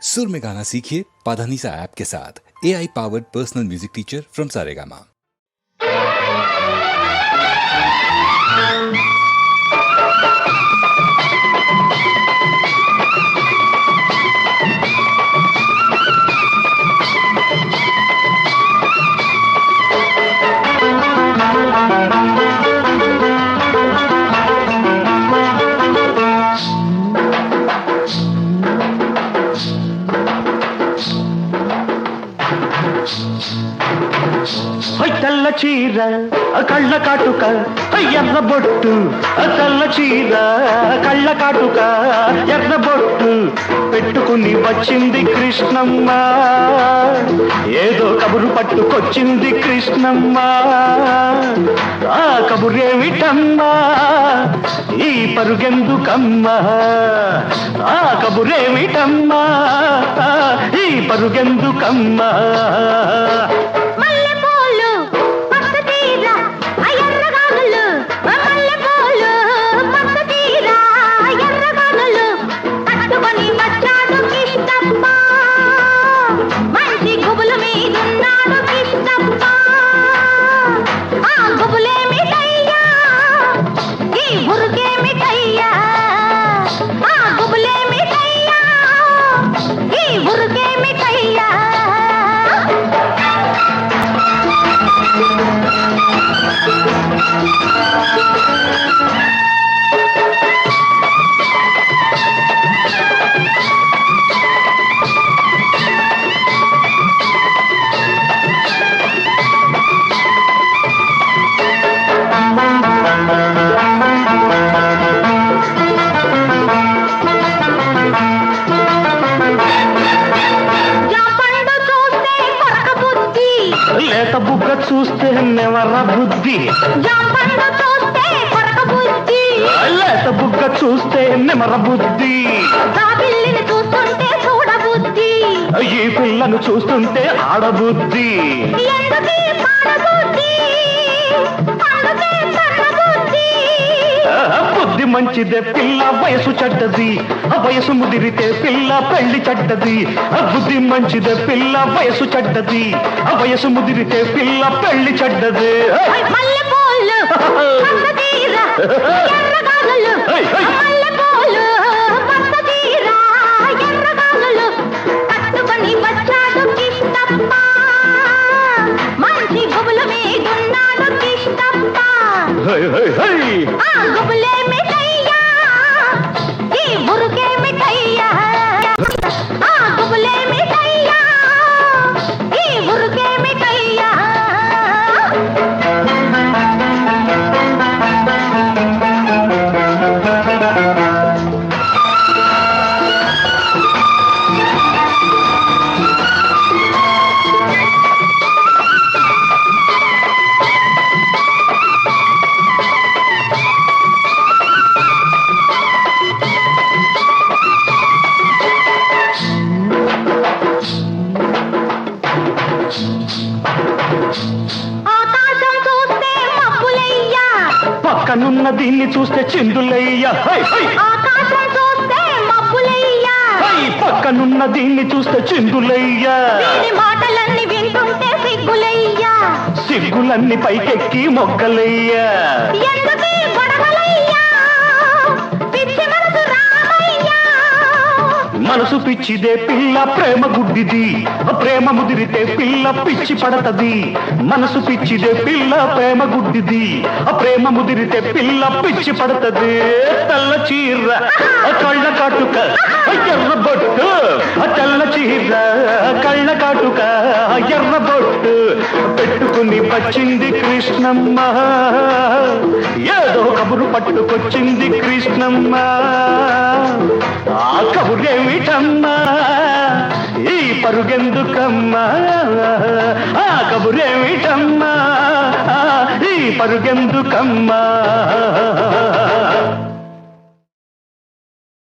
सुर में गाना सीखिए पाधानीसा ऐप के साथ। AI powered personal music teacher from Saregama. తెల్ల చీర కళ్ళ కాటుక ఎర్ర బొట్టు, తెల్ల చీర కళ్ళ కాటుక ఎర్ర బొట్టు పెట్టుకుని వచ్చింది కృష్ణమ్మ. ఏదో కబురు పట్టుకొచ్చింది కృష్ణమ్మ. ఆ కబురేమిటమ్మా, ఈ పరుగెందుకమ్మా? ఆ కబురేమిటమ్మా, ఈ పరుగెందుకమ్మా? లేత బుగ్గ చూస్తే నెవర బుద్ధి, లేత బుగ్గ చూస్తే నెమర బుద్ధి, ఈ పిల్లను చూస్తుంటే ఆడబుద్ధి. బుద్ధి మంచిదే పిల్ల, వయసు చెడ్డది, వయసు ముదిరితే పిల్ల పెళ్లి చెడ్డది. బుద్ధి మంచిదే పిల్ల, వయసు చెడ్డది, వయసు ముదిరితే పిల్ల పెళ్లి చెడ్డది. పక్కనున్న దీన్ని చూస్తే చిందులయ్యా, పక్కనున్న దీన్ని చూస్తే చిందులయ్యా. మాటలన్నీ వింటుంటే సిగ్గులయ్యా, సిగ్గులన్నీ పైకెక్కి మొగ్గలయ్యా. మనసు పిచ్చిదే పిల్ల, ప్రేమ గుడ్డిది, ప్రేమ ముదిరితే పిల్ల పిచ్చి పడతది. మనసు పిచ్చిదే పిల్ల, ప్రేమ గుడ్డిది, ప్రేమ ముదిరితే పిల్ల పిచ్చి పడతది. తెల్ల చీర కళ్ళ కాటుక ఎర్ర బొట్టు, తెల్ల చీర కళ్ళ కాటుక ఎర్ర బొట్టు పెట్టుకుని వచ్చింది కృష్ణమ్మ. ఏదో కబురు పట్టుకొచ్చింది కృష్ణమ్మ. ఆ కబురేమిటమ్మా, ఈ పరుగెందుకమ్మా? ఆ కబురేమిటమ్మా, ఈ పరుగెందుకమ్మా?